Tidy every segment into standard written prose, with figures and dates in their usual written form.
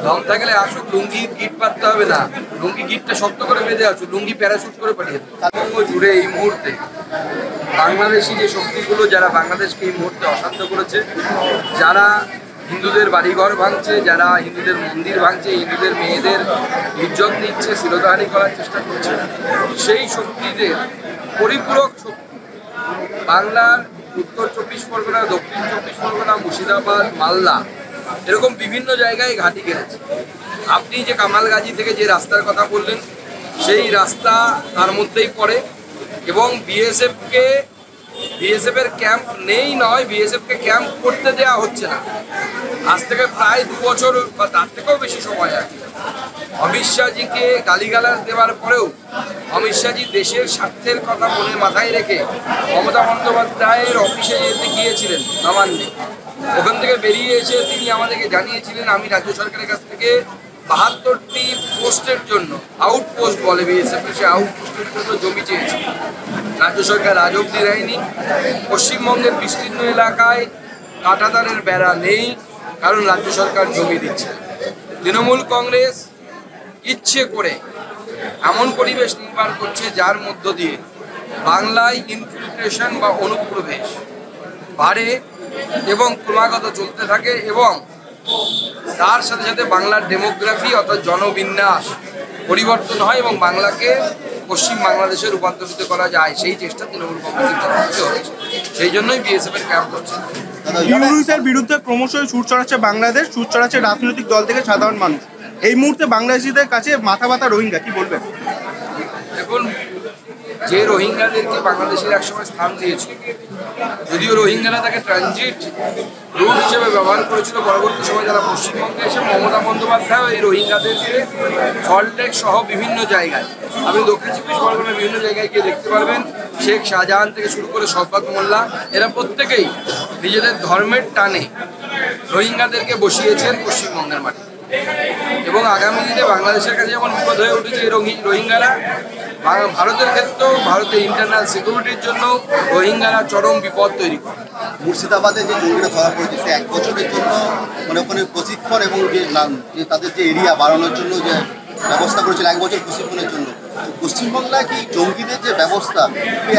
দম থাকলে আসুক, লুঙ্গি গিট পাততে হবে না, লুঙ্গি গিটটা শক্ত করে বেঁধে আসুক, লুঙ্গি প্যারাশুট করে পাঠিয়ে দেবো। জুড়ে এই মুহূর্তে বাংলাদেশি যে শক্তিগুলো যারা বাংলাদেশকে এই মুহূর্তে অশান্ত করেছে, যারা হিন্দুদের বাড়িঘর ভাঙছে, যারা হিন্দুদের মন্দির ভাঙছে, হিন্দুদের মেয়েদের ইজ্জত নিচ্ছে, শিরোধারী করার চেষ্টা করছে, সেই শক্তিদের পরিপূরক শক্তি বাংলার উত্তর 24 পরগনা, দক্ষিণ 24 পরগনা, মুর্শিদাবাদ, মালদা এরকম বিভিন্ন জায়গায় ঘাঁটি গেড়েছে। আপনি যে কামালগাজী থেকে যে রাস্তার কথা বললেন, সেই রাস্তা তার মধ্যেই পড়ে এবং বিএসএফের ক্যাম্প নেই নয়, বিএসএফকে ক্যাম্প করতে দেওয়া হচ্ছে না। আজ থেকে প্রায় 2 বছর বা তার থেকেও বেশি সময় আগে অমিত শাহজিকে গালিগালাজ দেওয়ার পরেও অমিত শাহজি দেশের স্বার্থের কথা মনে মাথায় রেখে মমতা বন্দ্যোপাধ্যায়ের অফিসে যেতে গিয়েছিলেন নবান্নে। ওখান থেকে বেরিয়ে এসে তিনি আমাদেরকে জানিয়েছিলেন, আমি রাজ্য সরকারের কাছ থেকে 72টি পোস্টের জন্য, আউটপোস্ট বলে বিএসএফ, সে আউটপোস্টের জন্য জমি চেয়েছি। রাজ্য সরকার আজ অব্দি দেয়নি। পশ্চিমবঙ্গের বিস্তীর্ণ এলাকায় কাঁটাতারের বেড়া নেই, কারণ রাজ্য সরকার জমি দিচ্ছে। তৃণমূল কংগ্রেস ইচ্ছে করে এমন পরিবেশ নির্মাণ করছে যার মধ্য দিয়ে বাংলায় ইনফিল্ট্রেশন বা অনুপ্রবেশ বাড়ে এবং ক্রমাগত চলতে থাকে এবং তার সাথে সাথে বাংলার ডেমোগ্রাফি অর্থাৎ জনবিন্যাস পরিবর্তন হয় এবং বাংলাকে পশ্চিম বাংলাদেশে রূপান্তরিত করা যায়, সেই চেষ্টা তৃণমূল কংগ্রেসের হচ্ছে। সেই জন্যই বিএসএফ এর ক্যাম্প করছে। ইউনুসের বিরুদ্ধে ক্রমশই সুর চড়াচ্ছে বাংলাদেশ, সুর চড়াচ্ছে রাজনৈতিক দল থেকে সাধারণ মানুষ। এই মুহূর্তে বাংলাদেশিদের কাছে মাথা ব্যথা রোহিঙ্গা, কি বলবেন? দেখুন, যে রোহিঙ্গাদেরকে বাংলাদেশের একসময় স্থান দিয়েছিল, যদিও রোহিঙ্গারা তাকে ট্রানজিট রুট হিসেবে ব্যবহার করেছিল, পরবর্তী সময় যারা পশ্চিমবঙ্গে এসে মমতা বন্দ্যোপাধ্যায় এই রোহিঙ্গাদেরকে সল্টলেক সহ বিভিন্ন জায়গায়, আপনি দক্ষিণ 24 পরগনার বিভিন্ন জায়গায় গিয়ে দেখতে পারবেন, শেখ শাহজাহান থেকে শুরু করে শওকত মোল্লা, এরা প্রত্যেকেই নিজেদের ধর্মের টানে রোহিঙ্গাদেরকে বসিয়েছেন পশ্চিমবঙ্গের মাটি। এবং আগামী দিনে বাংলাদেশের কাছে যেমন বিপদ হয়ে উঠেছে এই রোহিঙ্গারা, ভারতের ক্ষেত্রেও ভারতের ইন্টারনাল সিকিউরিটির জন্য রোহিঙ্গারা চরম বিপদ তৈরি করে। মুর্শিদাবাদে যে জঙ্গিরা ধরা পড়েছে 1 বছরের জন্য ওখানে প্রশিক্ষণ এবং যে তাদের যে এরিয়া বাড়ানোর জন্য যে ব্যবস্থা করেছিল 1 বছর প্রশিক্ষণের জন্য, পশ্চিমবাংলায় কি জঙ্গিদের যে ব্যবস্থা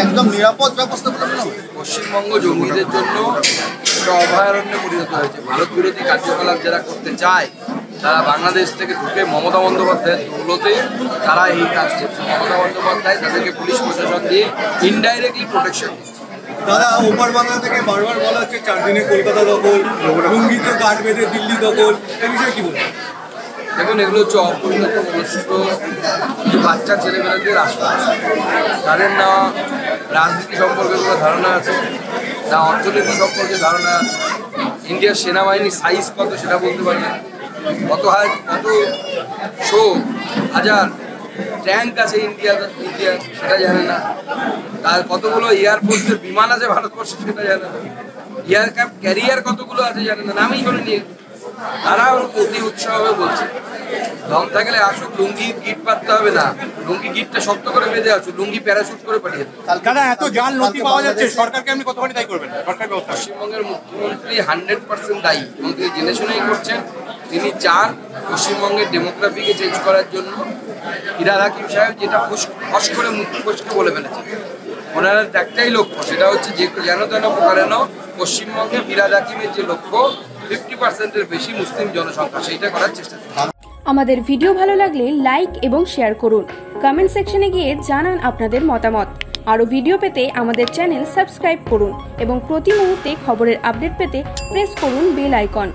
একদম নিরাপদ ব্যবস্থা বলে মনে হয়? পশ্চিমবঙ্গ জঙ্গিদের জন্য একটা অভয়ারণ্যে পরিণত হয়েছে। ভারত বিরোধী কার্যকলাপ যারা করতে চায় তারা বাংলাদেশ থেকে ঢুকে মমতা বন্দ্যোপাধ্যায়ের দৌলতে তারা এই কাজ করছে। মমতা বন্দ্যোপাধ্যায় তাদেরকে পুলিশ প্রশাসন দিয়ে ইনডাইরেক্টলি প্রোটেকশন দিচ্ছে। দাদা, ওপার বাংলা থেকে বারবার বলা হচ্ছে 4 দিনে কলকাতা দখল, লুঙ্গিতে গাঁট বেঁধে দিল্লি দখল, এই বিষয়ে কি বলবেন? দেখুন, এগুলো হচ্ছে অপরিণত মনস্ক যে বাচ্চা ছেলেমেয়েদের রাস্তা, তাদের না রাজনীতি সম্পর্কে কোনো ধারণা আছে, না অর্থনীতি সম্পর্কে ধারণা আছে, ইন্ডিয়ার সেনাবাহিনীর সাইজ কত সেটা বলতে পারবে, কত হাজার ট্যাঙ্ক আছে ইন্ডিয়া সেটা জানে না, তার কতগুলো এয়ারফোর্সের বিমান আছে ভারতবর্ষে সেটা জানে না, এয়ারক্রাফট ক্যারিয়ার কতগুলো আছে জানে না, নামই শুনিনি। তারা অতি উৎসাহে বলছে দম থাকলে আসুক, লুঙ্গি গিট পাততে হবে না, লুঙ্গি গিটটা শক্ত করে বেঁধে আসুক, লুঙ্গি প্যারাশুট করে পাঠিয়ে দেবো। দাদা, এত জাল নথি পাওয়া যাচ্ছে, সরকারকে আপনি কতখানি দায়ী করবেন? সরকার ব্যবস্থা পশ্চিমবঙ্গের মুখ্যমন্ত্রী 100% দায়ী এবং তিনি জেনে শুনেই করছেন। তিনি চান পশ্চিমবঙ্গের ডেমোগ্রাফিকে চেঞ্জ করার জন্য। ফিরহাদ হাকিম সাহেব যেটা ফস করে মুখ ফসকে বলে ফেলেছেন, ওনার একটাই লক্ষ্য, সেটা হচ্ছে যে যেন তেন প্রকারেণ পশ্চিমবঙ্গে ফিরহাদ হাকিমের যে লক্ষ্য 50%-এর বেশি মুসলিম জনসংখ্যা, সেইটা করার চেষ্টা করছেন। আমাদের ভিডিও ভালো লাগলে লাইক এবং শেয়ার করুন, কমেন্ট সেকশনে গিয়ে জানান আপনাদের মতামত। আরও ভিডিও পেতে আমাদের চ্যানেল সাবস্ক্রাইব করুন এবং প্রতি মুহূর্তে খবরের আপডেট পেতে প্রেস করুন বেল আইকন।